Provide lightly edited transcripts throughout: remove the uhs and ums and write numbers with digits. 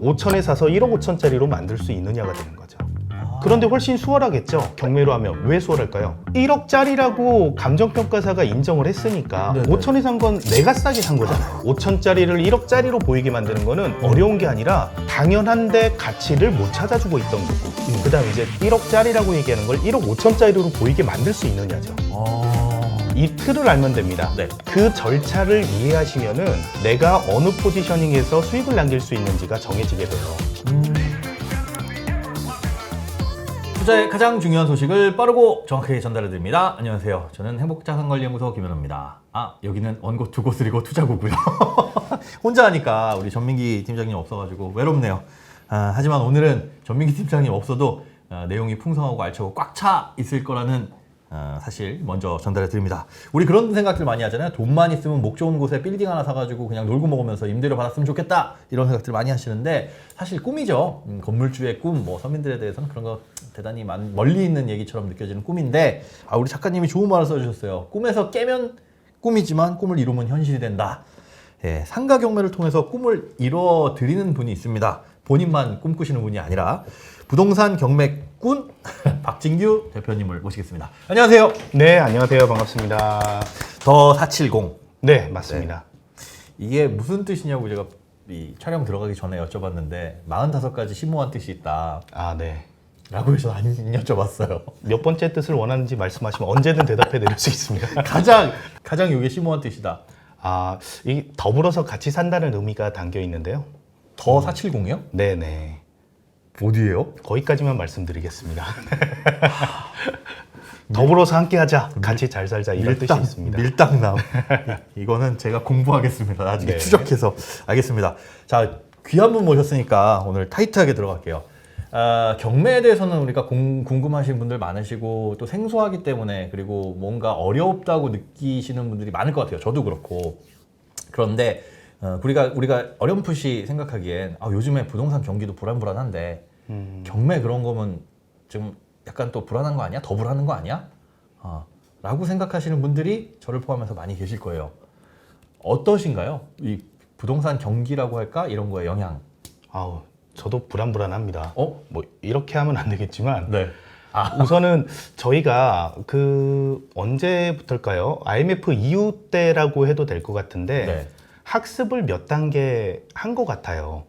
5천에 사서 1억 5천짜리로 만들 수 있느냐가 되는 거죠. 그런데 훨씬 수월하겠죠. 경매로 하면. 왜 수월할까요? 1억짜리라고 감정평가사가 인정을 했으니까 네네. 5천에 산 건 내가 싸게 산 거잖아요. 5천짜리를 1억짜리로 보이게 만드는 거는 어려운 게 아니라 당연한데 가치를 못 찾아주고 있던 거고, 그 다음 이제 1억짜리라고 얘기하는 걸 1억 5천짜리로 보이게 만들 수 있느냐죠. 이 틀을 알면 됩니다. 네. 그 절차를 이해하시면은 내가 어느 포지셔닝에서 수익을 남길 수 있는지가 정해지게 돼요. 투자의 가장 중요한 소식을 빠르고 정확하게 전달해 드립니다. 안녕하세요. 저는 행복자산관리연구소 김현우입니다. 여기는 원고 두 곳을 이고 투자구고요. 혼자 하니까 우리 전민기 팀장님 없어가지고 외롭네요. 하지만 오늘은 전민기 팀장님 없어도 내용이 풍성하고 알차고 꽉 차 있을 거라는 사실 먼저 전달해 드립니다. 우리 그런 생각들 많이 하잖아요. 돈만 있으면 목 좋은 곳에 빌딩 하나 사가지고 그냥 놀고 먹으면서 임대료 받았으면 좋겠다, 이런 생각들 많이 하시는데 사실 꿈이죠. 건물주의 꿈, 뭐 서민들에 대해서는 그런 거 대단히 멀리 있는 얘기처럼 느껴지는 꿈인데, 우리 작가님이 좋은 말을 써주셨어요. 꿈에서 깨면 꿈이지만 꿈을 이루면 현실이 된다. 상가 경매를 통해서 꿈을 이뤄드리는 분이 있습니다. 본인만 꿈꾸시는 분이 아니라 부동산 경매꾼 박진규 대표님을 모시겠습니다. 안녕하세요. 네, 안녕하세요. 반갑습니다. 더 470. 네, 맞습니다. 이게 무슨 뜻이냐고 제가 이 촬영 들어가기 전에 여쭤봤는데 45가지 심오한 뜻이 있다 네. 라고 해서 안 여쭤봤어요. 몇 번째 뜻을 원하는지 말씀하시면 언제든 대답해 드릴 수 있습니다. 가장 이게 심오한 뜻이다. 이 더불어서 같이 산다는 의미가 담겨 있는데요. 더 470이요? 네네. 어디예요? 거기까지만 말씀드리겠습니다. 더불어서 함께 하자, 같이 잘 살자, 이런 뜻이 있습니다. 밀당남. 이거는 제가 공부하겠습니다. 나중에 네. 추적해서. 알겠습니다. 자, 귀한 분 모셨으니까 오늘 타이트하게 들어갈게요. 경매에 대해서는 우리가 궁금하신 분들 많으시고 또 생소하기 때문에, 그리고 뭔가 어렵다고 느끼시는 분들이 많을 것 같아요. 저도 그렇고. 그런데 우리가 어렴풋이 생각하기엔 요즘에 부동산 경기도 불안불안한데 경매 그런 거면 좀 약간 또 불안한 거 아니야? 더 불안한 거 아니야? 라고 생각하시는 분들이 저를 포함해서 많이 계실 거예요. 어떠신가요? 이 부동산 경기라고 할까? 이런 거에 영향. 저도 불안합니다. 뭐 이렇게 하면 안 되겠지만, 네. 우선은 저희가 언제부터일까요? IMF 이후 때라고 해도 될 것 같은데, 네. 학습을 몇 단계 한 것 같아요.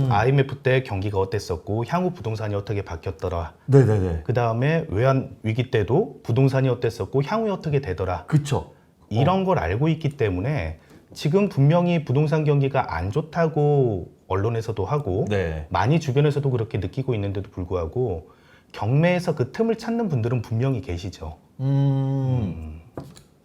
IMF 때 경기가 어땠었고 향후 부동산이 어떻게 바뀌었더라. 네네네. 그 다음에 외환 위기 때도 부동산이 어땠었고 향후에 어떻게 되더라. 그쵸. 이런 걸 알고 있기 때문에 지금 분명히 부동산 경기가 안 좋다고 언론에서도 하고 네. 많이 주변에서도 그렇게 느끼고 있는데도 불구하고 경매에서 그 틈을 찾는 분들은 분명히 계시죠.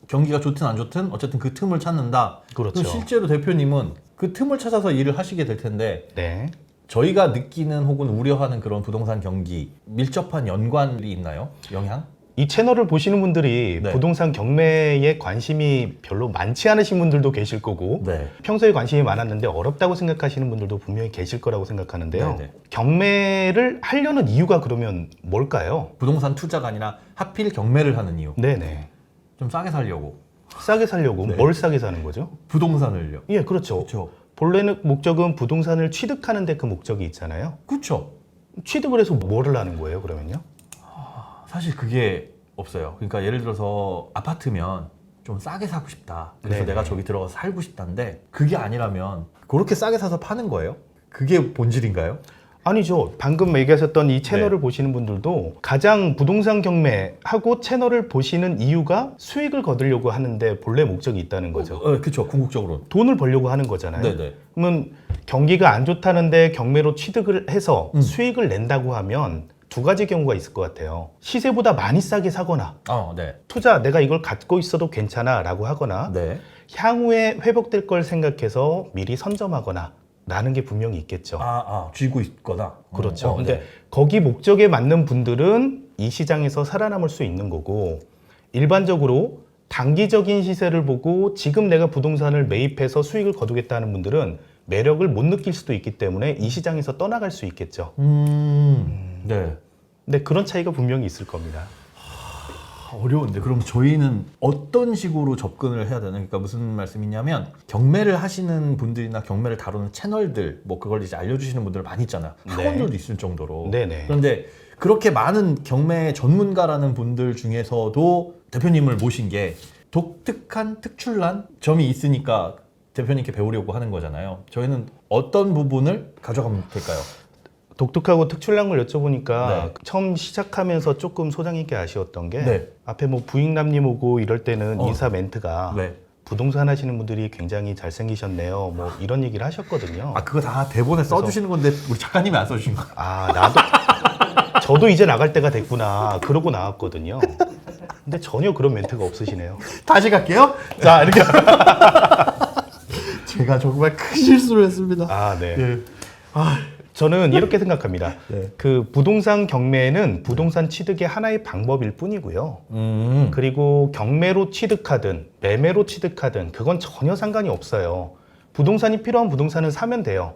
경기가 좋든 안 좋든 어쨌든 그 틈을 찾는다. 그렇죠. 그럼 실제로 대표님은 그 틈을 찾아서 일을 하시게 될 텐데, 네. 저희가 느끼는 혹은 우려하는 그런 부동산 경기 밀접한 연관이 있나요? 영향? 이 채널을 보시는 분들이 네. 부동산 경매에 관심이 별로 많지 않으신 분들도 계실 거고, 네. 평소에 관심이 많았는데 어렵다고 생각하시는 분들도 분명히 계실 거라고 생각하는데요. 네네. 경매를 하려는 이유가 그러면 뭘까요? 부동산 투자가 아니라 하필 경매를 하는 이유. 네네. 좀 싸게 살려고. 싸게 살려고. 네. 뭘 싸게 사는 거죠? 부동산을요. 예, 그렇죠. 그렇죠. 본래는 목적은 부동산을 취득하는 데 그 목적이 있잖아요. 그렇죠. 취득을 해서 뭐를 하는 거예요, 그러면요? 사실 그게 없어요. 그러니까 예를 들어서 아파트면 좀 싸게 사고 싶다. 그래서 네네. 내가 저기 들어가서 살고 싶다는데, 그게 아니라면 그렇게 싸게 사서 파는 거예요? 그게 본질인가요? 아니죠. 방금 얘기하셨던 이 채널을 네. 보시는 분들도 가장 부동산 경매하고 채널을 보시는 이유가 수익을 거두려고 하는데 본래 목적이 있다는 거죠. 그렇죠. 궁극적으로. 돈을 벌려고 하는 거잖아요. 네네. 그러면 경기가 안 좋다는데 경매로 취득을 해서 수익을 낸다고 하면 두 가지 경우가 있을 것 같아요. 시세보다 많이 싸게 사거나, 네. 투자 내가 이걸 갖고 있어도 괜찮아 라고 하거나, 네. 향후에 회복될 걸 생각해서 미리 선점하거나 라는 게 분명히 있겠죠. 쥐고 있거나. 그렇죠. 근데 네. 거기 목적에 맞는 분들은 이 시장에서 살아남을 수 있는 거고, 일반적으로 단기적인 시세를 보고 지금 내가 부동산을 매입해서 수익을 거두겠다는 분들은 매력을 못 느낄 수도 있기 때문에 이 시장에서 떠나갈 수 있겠죠. 네. 근데 그런 차이가 분명히 있을 겁니다. 어려운데 그럼 저희는 어떤 식으로 접근을 해야 되나? 그러니까 무슨 말씀이냐면 경매를 하시는 분들이나 경매를 다루는 채널들 뭐 그걸 이제 알려주시는 분들 많이 있잖아요. 네. 학원들도 있을 정도로. 네네. 그런데 그렇게 많은 경매 전문가라는 분들 중에서도 대표님을 모신 게 독특한 특출난 점이 있으니까 대표님께 배우려고 하는 거잖아요. 저희는 어떤 부분을 가져가면 될까요? 독특하고 특출난 걸 여쭤보니까 네. 처음 시작하면서 조금 소장님께 아쉬웠던 게 네. 앞에 뭐 부익남님 오고 이럴 때는 인사 멘트가 네. 부동산 하시는 분들이 굉장히 잘생기셨네요. 뭐 이런 얘기를 하셨거든요. 아 그거 다 대본에 써주시는 건데 우리 작가님이 안 써주신 거. 아, 저도 이제 나갈 때가 됐구나. 그러고 나왔거든요. 근데 전혀 그런 멘트가 없으시네요. 다시 갈게요. 자 이렇게. 제가 정말 큰 실수를 했습니다. 아, 네. 예. 저는 이렇게 생각합니다. 네. 그 부동산 경매는 부동산 취득의 하나의 방법일 뿐이고요. 음. 그리고 경매로 취득하든 매매로 취득하든 그건 전혀 상관이 없어요. 부동산이 필요한 부동산은 사면 돼요.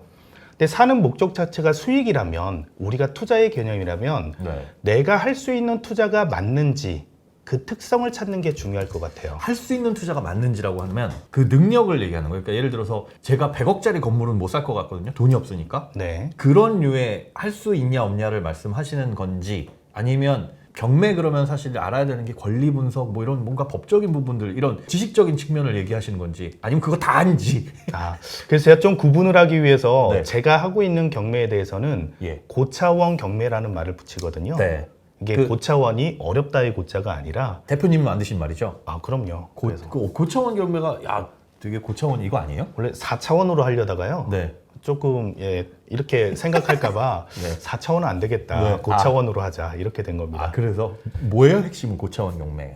근데 사는 목적 자체가 수익이라면 우리가 투자의 개념이라면 네. 내가 할 수 있는 투자가 맞는지 그 특성을 찾는 게 중요할 것 같아요. 할 수 있는 투자가 맞는지라고 하면 그 능력을 얘기하는 거예요. 그러니까 예를 들어서 제가 100억짜리 건물은 못 살 것 같거든요. 돈이 없으니까. 네. 그런 류의 할 수 있냐 없냐를 말씀하시는 건지 아니면 경매 그러면 사실 알아야 되는 게 권리 분석 뭐 이런 뭔가 법적인 부분들 이런 지식적인 측면을 얘기하시는 건지 아니면 그거 다 아닌지. 아, 그래서 제가 좀 구분을 하기 위해서 네. 제가 하고 있는 경매에 대해서는 예. 고차원 경매라는 말을 붙이거든요. 네. 이게 그- 고차원이 어렵다의 고차가 아니라 대표님이 만드신 말이죠. 아, 그럼요. 그래서 고차원 경매가 야 되게 고차원 이거 아니에요? 원래 4차원으로 하려다가요. 네. 조금 이렇게 생각할까봐 네. 4차원은 안 되겠다. 네. 고차원으로 하자. 이렇게 된 겁니다. 아 그래서 뭐예요 핵심은 고차원 경매?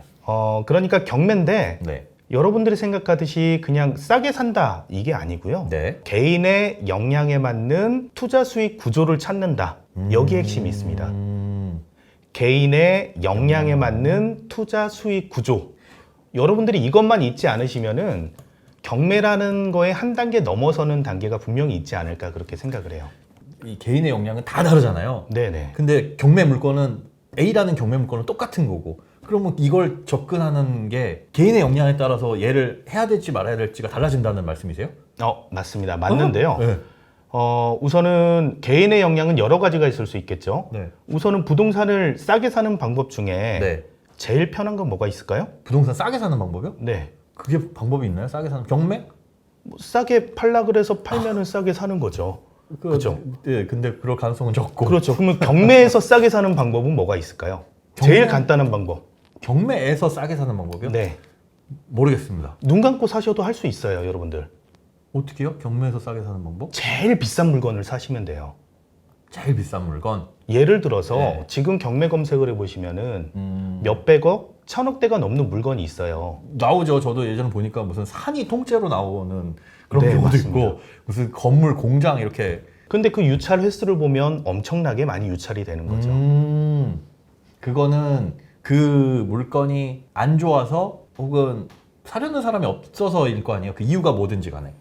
그러니까 경매인데 네. 여러분들이 생각하듯이 그냥 싸게 산다 이게 아니고요. 네. 개인의 역량에 맞는 투자 수익 구조를 찾는다. 여기 핵심이 있습니다. 개인의 역량에 맞는 투자 수익 구조. 여러분들이 이것만 잊지 않으시면은 경매라는 거에 한 단계 넘어서는 단계가 분명히 있지 않을까 그렇게 생각을 해요. 이 개인의 역량은 다 다르잖아요. 네네. 근데 경매 물건은 A라는 경매 물건은 똑같은 거고 그러면 이걸 접근하는 게 개인의 역량에 따라서 얘를 해야 될지 말아야 될지가 달라진다는 말씀이세요? 맞습니다. 맞는데요. 네. 우선은 개인의 역량은 여러 가지가 있을 수 있겠죠. 네. 우선은 부동산을 싸게 사는 방법 중에 네. 제일 편한 건 뭐가 있을까요? 부동산 싸게 사는 방법이요? 네. 그게 방법이 있나요? 싸게 사는 경매? 뭐 싸게 팔라 그래서 팔면은 싸게 사는 거죠. 그죠? 네, 근데 그럴 가능성은 적고. 그렇죠. 그러면 경매에서 싸게 사는 방법은 뭐가 있을까요? 제일 간단한 방법. 경매에서 싸게 사는 방법이요? 네. 모르겠습니다. 눈 감고 사셔도 할 수 있어요, 여러분들. 어떻게요? 경매에서 싸게 사는 방법? 제일 비싼 물건을 사시면 돼요. 제일 비싼 물건. 예를 들어서 네. 지금 경매 검색을 해보시면은 몇백억, 천억대가 넘는 물건이 있어요. 나오죠. 저도 예전에 보니까 무슨 산이 통째로 나오는 그런 네, 경우도 맞습니다. 있고 무슨 건물 공장 이렇게. 근데 그 유찰 횟수를 보면 엄청나게 많이 유찰이 되는 거죠. 그거는 그 물건이 안 좋아서 혹은 사려는 사람이 없어서일 거 아니에요. 그 이유가 뭐든지 간에.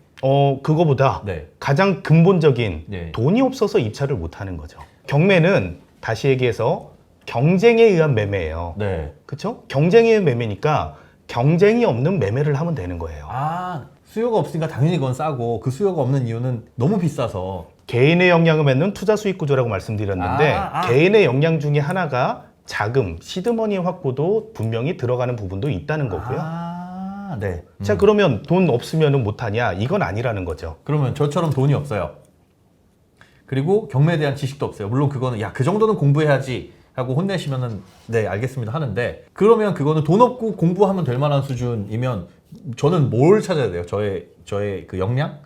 그거보다 네. 가장 근본적인 네. 돈이 없어서 입찰을 못 하는 거죠. 경매는 다시 얘기해서 경쟁에 의한 매매예요. 네. 그렇죠? 경쟁에 의한 매매니까 경쟁이 없는 매매를 하면 되는 거예요. 아, 수요가 없으니까 당연히 그건 싸고 그 수요가 없는 이유는 너무 비싸서. 개인의 역량을 맺는 투자 수익 구조라고 말씀드렸는데 개인의 역량 중에 하나가 자금, 시드머니 확보도 분명히 들어가는 부분도 있다는 거고요. 네. 자, 그러면 돈 없으면 못하냐? 이건 아니라는 거죠. 그러면 저처럼 돈이 없어요. 그리고 경매에 대한 지식도 없어요. 물론 그거는 야, 그 정도는 공부해야지 하고 혼내시면은 네, 알겠습니다 하는데 그러면 그거는 돈 없고 공부하면 될 만한 수준이면 저는 뭘 찾아야 돼요? 저의 그 역량?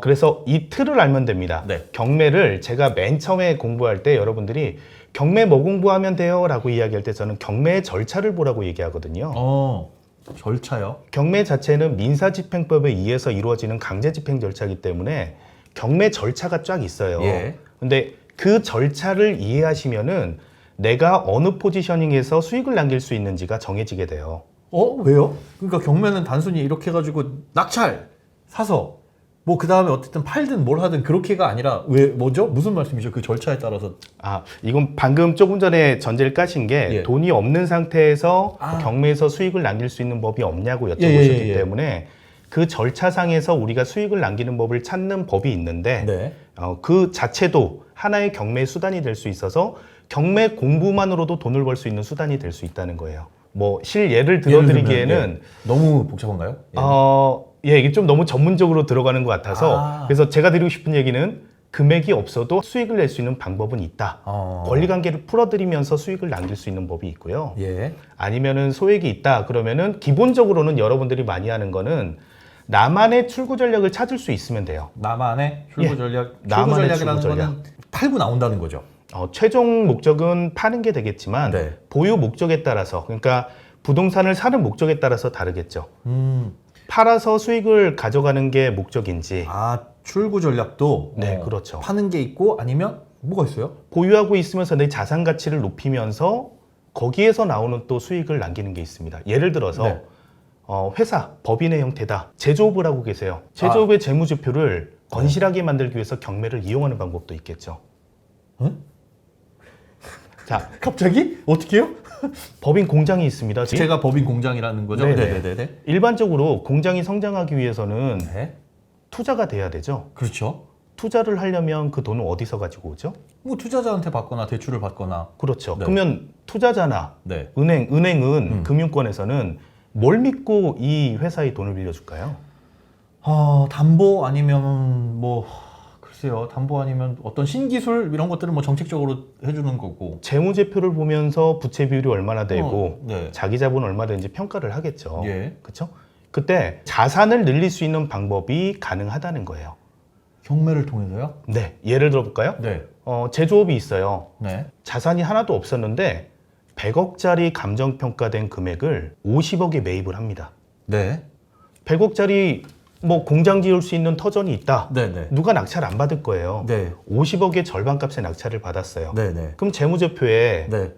그래서 이 틀을 알면 됩니다. 네. 경매를 제가 맨 처음에 공부할 때 여러분들이 경매 뭐 공부하면 돼요? 라고 이야기할 때 저는 경매의 절차를 보라고 얘기하거든요. 절차요? 경매 자체는 민사집행법에 의해서 이루어지는 강제집행 절차이기 때문에 경매 절차가 쫙 있어요. 예. 근데 그 절차를 이해하시면은 내가 어느 포지셔닝에서 수익을 남길 수 있는지가 정해지게 돼요. 왜요? 그러니까 경매는 단순히 이렇게 해가지고 낙찰 사서 뭐 그 다음에 어쨌든 팔든 뭘 하든 그렇게가 아니라 왜 뭐죠? 무슨 말씀이죠? 그 절차에 따라서 이건 방금 조금 전에 전제를 까신 게 예. 돈이 없는 상태에서 경매에서 수익을 남길 수 있는 법이 없냐고 여쭤보셨기 때문에 그 절차상에서 우리가 수익을 남기는 법을 찾는 법이 있는데 네. 그 자체도 하나의 경매 수단이 될 수 있어서 경매 공부만으로도 돈을 벌 수 있는 수단이 될 수 있다는 거예요. 뭐 실예를 들어드리기에는 너무 복잡한가요? 이게 좀 너무 전문적으로 들어가는 것 같아서 그래서 제가 드리고 싶은 얘기는 금액이 없어도 수익을 낼 수 있는 방법은 있다. 권리관계를 풀어드리면서 수익을 남길 수 있는 법이 있고요. 예. 아니면은 소액이 있다. 그러면은 기본적으로는 여러분들이 많이 하는 거는 나만의 출구 전략을 찾을 수 있으면 돼요. 나만의 출구 전략. 나만의 출구 전략이라는 출구 전략. 거는 팔고 나온다는 거죠. 최종 목적은 파는 게 되겠지만 네. 보유 목적에 따라서 그러니까 부동산을 사는 목적에 따라서 다르겠죠. 팔아서 수익을 가져가는 게 목적인지 출구 전략도 네, 그렇죠. 파는 게 있고 아니면 뭐가 있어요? 보유하고 있으면서 내 자산 가치를 높이면서 거기에서 나오는 또 수익을 남기는 게 있습니다. 예를 들어서 네. 회사, 법인의 형태다. 제조업을 하고 계세요. 제조업의 재무제표를 건실하게 만들기 위해서 경매를 이용하는 방법도 있겠죠. 응? 자, 갑자기? 어떻게 해요? 법인 공장이 있습니다. 제가 법인 공장이라는 거죠? 네네네. 일반적으로 공장이 성장하기 위해서는 네. 투자가 돼야 되죠. 그렇죠. 투자를 하려면 그 돈을 어디서 가지고 오죠? 뭐 투자자한테 받거나 대출을 받거나. 그렇죠. 네. 그러면 투자자나 네. 은행은 금융권에서는 뭘 믿고 이 회사에 돈을 빌려줄까요? 담보 아니면 뭐 글쎄요. 담보 아니면 어떤 신기술 이런 것들은 뭐 정책적으로 해주는 거고. 재무제표를 보면서 부채 비율이 얼마나 되고 네. 자기 자본 얼마 되는지 평가를 하겠죠. 예. 그렇죠? 그때 자산을 늘릴 수 있는 방법이 가능하다는 거예요. 경매를 통해서요? 네. 예를 들어 볼까요? 네. 제조업이 있어요. 네. 자산이 하나도 없었는데 100억짜리 감정평가된 금액을 50억에 매입을 합니다. 네. 100억짜리 뭐 공장 지을 수 있는 터전이 있다. 네네. 누가 낙찰 안 받을 거예요. 네. 50억의 절반값의 낙찰을 받았어요. 네네. 그럼 재무제표에 네.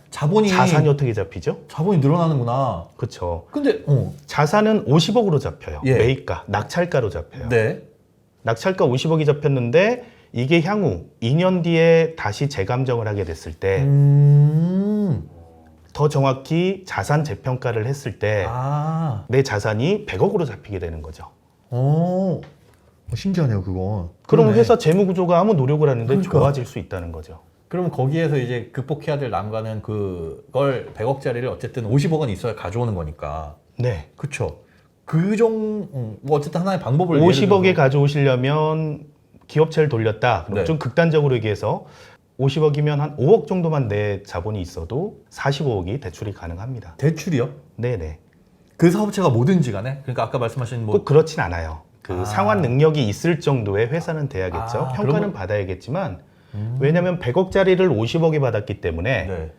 자본이 자산이 어떻게 잡히죠? 자본이 늘어나는구나. 그렇죠. 근데 자산은 50억으로 잡혀요. 예. 매입가, 낙찰가로 잡혀요. 네. 낙찰가 50억이 잡혔는데 이게 향후 2년 뒤에 다시 재감정을 하게 됐을 때 더 정확히 자산 재평가를 했을 때 내 자산이 100억으로 잡히게 되는 거죠. 신기하네요, 그거. 그럼 그러네. 회사 재무 구조가 아무 노력을 하는데 그러니까. 좋아질 수 있다는 거죠. 그럼 거기에서 이제 극복해야 될 난관은 그걸 100억짜리를 어쨌든 50억은 있어야 가져오는 거니까. 네. 그쵸. 뭐 어쨌든 하나의 방법을 50억에 가져오시려면 기업체를 돌렸다. 그럼 네. 좀 극단적으로 얘기해서 50억이면 한 5억 정도만 내 자본이 있어도 45억이 대출이 가능합니다. 대출이요? 네네. 그 사업체가 뭐든지 간에? 그러니까 아까 말씀하신 꼭 그렇진 않아요. 그 상환 능력이 있을 정도의 회사는 돼야겠죠. 평가는 그러면... 받아야겠지만 왜냐하면 100억짜리를 50억에 받았기 때문에 네.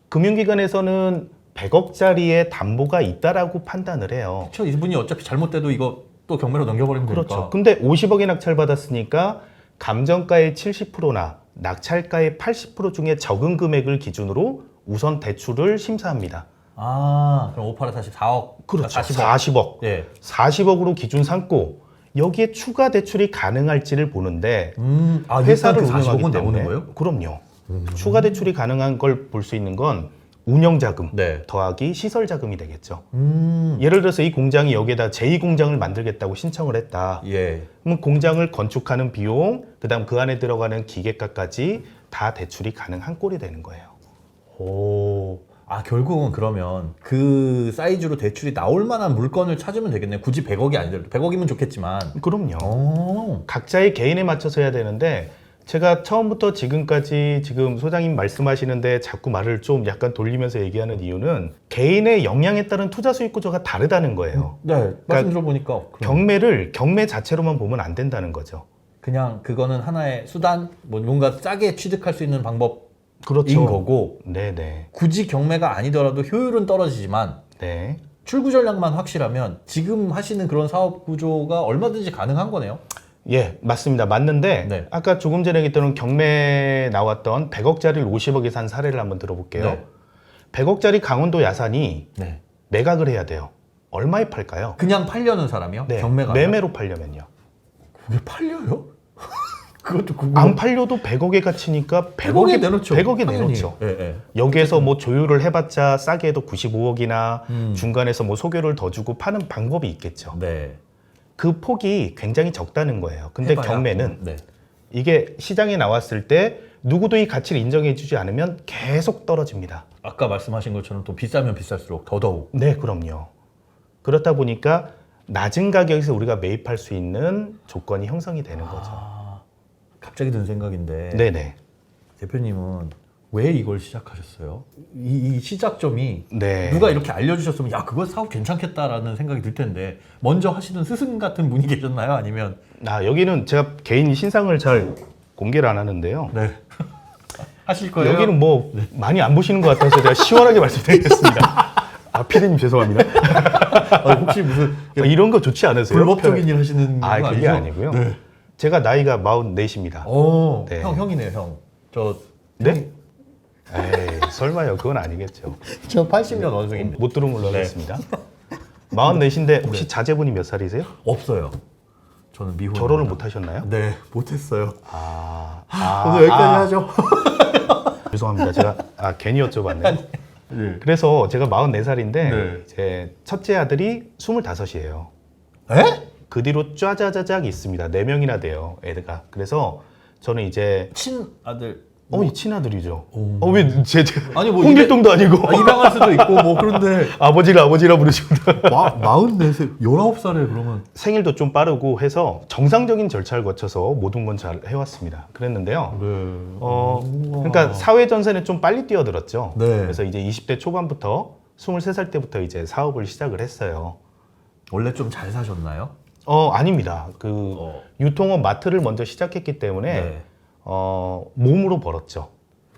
금융기관에서는 100억짜리의 담보가 있다라고 판단을 해요. 그렇죠. 이분이 어차피 잘못돼도 이거 또 경매로 넘겨버리면 되니까. 그렇죠. 근데 50억에 낙찰 받았으니까 감정가의 70%나 낙찰가의 80% 중에 적은 금액을 기준으로 우선 대출을 심사합니다. 그럼 5, 8에 다시 4억. 그렇죠. 40억. 40억. 예. 40억으로 기준 삼고 여기에 추가 대출이 가능할지를 보는데 회사를 회사를 운영하기 40억은 때문에 나오는 거예요? 그럼요. 추가 대출이 가능한 걸 볼 수 있는 건 운영자금 네. 더하기 시설자금이 되겠죠. 예를 들어서 이 공장이 여기에다 제2공장을 만들겠다고 신청을 했다. 예. 그럼 공장을 건축하는 비용, 그다음 그 안에 들어가는 기계가까지 다 대출이 가능한 꼴이 되는 거예요. 결국은 그러면 그 사이즈로 대출이 나올 만한 물건을 찾으면 되겠네요. 굳이 100억이 아니더라도 100억이면 좋겠지만. 그럼요. 각자의 개인에 맞춰서 해야 되는데 제가 처음부터 지금까지 지금 소장님 말씀하시는데 자꾸 말을 좀 약간 돌리면서 얘기하는 이유는 개인의 역량에 따른 투자 수익 구조가 다르다는 거예요. 네, 말씀 들어보니까 경매를 경매 자체로만 보면 안 된다는 거죠. 그냥 그거는 하나의 수단, 뭔가 싸게 취득할 수 있는 방법인 그렇죠. 거고 네네. 굳이 경매가 아니더라도 효율은 떨어지지만 네. 출구 전략만 확실하면 지금 하시는 그런 사업 구조가 얼마든지 가능한 거네요. 예, 맞습니다. 맞는데 네. 아까 조금 전에 얘기했던 경매에 나왔던 100억짜리를 50억에 산 사례를 한번 들어볼게요. 네. 100억짜리 강원도 야산이 네. 매각을 해야 돼요. 얼마에 팔까요? 그냥 팔려는 사람이요? 네, 경매가 매매로 팔려면요. 그게 팔려요? 그것도 안 팔려도 100억의 가치니까 100억에 내놓죠. 100억에 당연히. 내놓죠. 예, 예. 여기에서 뭐 조율을 해봤자 싸게 해도 95억이나 음. 중간에서 뭐 소교를 더 주고 파는 방법이 있겠죠. 네. 그 폭이 굉장히 적다는 거예요. 근데 해봐야. 경매는 네. 이게 시장에 나왔을 때 누구도 이 가치를 인정해주지 않으면 계속 떨어집니다. 아까 말씀하신 것처럼 또 비싸면 비쌀수록 더더욱. 네, 그럼요. 그렇다 보니까 낮은 가격에서 우리가 매입할 수 있는 조건이 형성이 되는 거죠. 갑자기 든 생각인데 네네. 대표님은 왜 이걸 시작하셨어요? 이 시작점이 네. 누가 이렇게 알려주셨으면 야 그거 사업 괜찮겠다라는 생각이 들 텐데 먼저 하시는 스승 같은 분이 계셨나요? 아니면 여기는 제가 개인 신상을 잘 공개를 안 하는데요. 네 하실 거예요? 여기는 뭐 많이 안 보시는 것 같아서 제가 시원하게 말씀드리겠습니다. 피디님 죄송합니다. 혹시 무슨 이런 거 좋지 않으세요? 불법적인 일 하시는 거 그게 아니죠? 아니고요. 네. 제가 나이가 44입니다. 오, 네. 형이네요, 형. 네? 에이, 설마요. 그건 아니겠죠. 저 80년 원생인데. 못 들은 걸로 하겠습니다. 44인데 혹시 자제분이 몇 살이세요? 없어요. 저는 미혼. 결혼을 못 하셨나요? 네, 못했어요. 오늘 여기까지 하죠. 죄송합니다. 제가 괜히 여쭤봤네요. 네. 그래서 제가 44살인데 네. 제 첫째 아들이 25이에요. 에? 그 뒤로 쫘자자작 있습니다. 4명이나 돼요, 애가. 그래서 저는 이제 친아들. 이 친아들이죠. 오. 왜 제 아니 뭐 홍길동도 아니고 입양할 수도 있고 뭐 그런데 아버지라 부르십니다. 44세, 19살에 그러면 생일도 좀 빠르고 해서 정상적인 절차를 거쳐서 모든 건 잘 해왔습니다. 그랬는데요. 네. 그러니까 사회 전선에 좀 빨리 뛰어들었죠. 네. 그래서 이제 20대 초반부터 23살 때부터 이제 사업을 시작을 했어요. 원래 좀 잘 사셨나요? 아닙니다. 유통업 마트를 먼저 시작했기 때문에 네. 몸으로 벌었죠.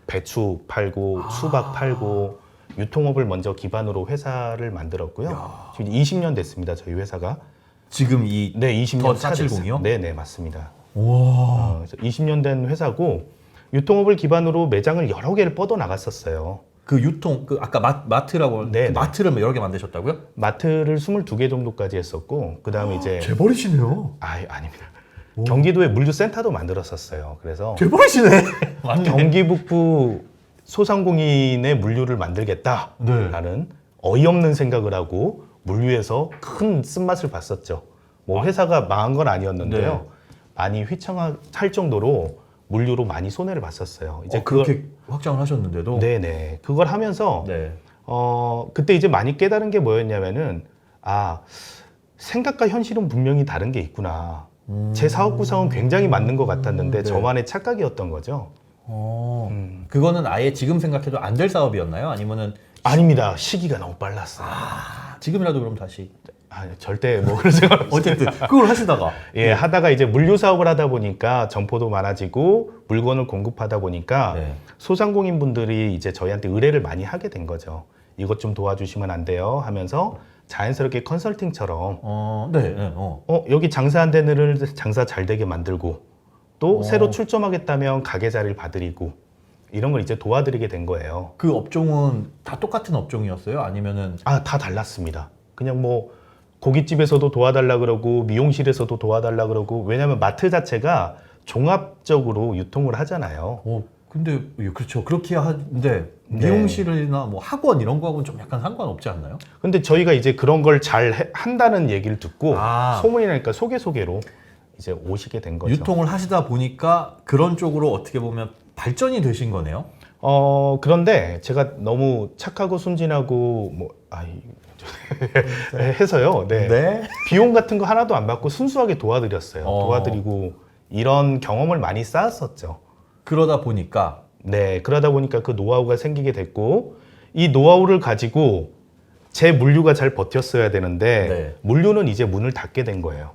배추 팔고 수박 팔고 유통업을 먼저 기반으로 회사를 만들었고요. 지금 20년 됐습니다. 저희 회사가. 지금 이 네, 20년 차 470 됐어요. 이요? 네, 맞습니다. 와. 20년 된 회사고 유통업을 기반으로 매장을 여러 개를 뻗어 나갔었어요. 그 유통 네, 아까 마트라고 네. 마트를 여러 개 만드셨다고요? 마트를 22개 정도까지 했었고 그다음에 이제 재벌이시네요. 아닙니다. 경기도에 물류센터도 만들었었어요. 그래서 재벌이시네. 경기 북부 소상공인의 물류를 만들겠다라는 어이없는 생각을 하고 물류에서 큰 쓴맛을 봤었죠. 뭐 회사가 망한 건 아니었는데요. 네. 많이 휘청할 정도로 물류로 많이 손해를 봤었어요. 이제 그렇게 확장을 하셨는데도. 네네. 그걸 하면서 네. 그때 이제 많이 깨달은 게 뭐였냐면은 생각과 현실은 분명히 다른 게 있구나. 제 사업 구상은 굉장히 맞는 것 같았는데 네. 저만의 착각이었던 거죠. 그거는 아예 지금 생각해도 안 될 사업이었나요? 아니면은 아닙니다. 시기가 너무 빨랐어요. 지금이라도 그럼 다시. 절대 뭐 그런 생각 없어요. 어쨌든 그걸 하시다가 예, 하다가 이제 물류 사업을 하다 보니까 점포도 많아지고 물건을 공급하다 보니까 네. 소상공인 분들이 이제 저희한테 의뢰를 많이 하게 된 거죠. 이것 좀 도와주시면 안 돼요? 하면서 자연스럽게 컨설팅처럼 네. 여기 장사 안 되는 애를 장사 잘 되게 만들고 또 어. 새로 출점하겠다면 가게 자리를 봐드리고 이런 걸 이제 도와드리게 된 거예요. 그 업종은 다 똑같은 업종이었어요? 아니면은 다 달랐습니다. 그냥 뭐 고깃집에서도 도와달라 그러고 미용실에서도 도와달라 그러고 왜냐하면 마트 자체가 종합적으로 유통을 하잖아요. 근데 그렇죠. 그렇게 하는데 네. 미용실이나 뭐 학원 이런 거하고는 좀 약간 상관없지 않나요? 근데 저희가 이제 그런 걸 잘 한다는 얘기를 듣고 소문이 나니까 소개로 이제 오시게 된 거죠. 유통을 하시다 보니까 그런 쪽으로 어떻게 보면 발전이 되신 거네요. 그런데 제가 너무 착하고 순진하고 해서요. 네. 비용 같은 거 하나도 안 받고 순수하게 도와드렸어요. 도와드리고 이런 경험을 많이 쌓았었죠. 그러다 보니까 네, 그러다 보니까 그 노하우가 생기게 됐고 이 노하우를 가지고 제 물류가 잘 버텼어야 되는데 네. 물류는 이제 문을 닫게 된 거예요.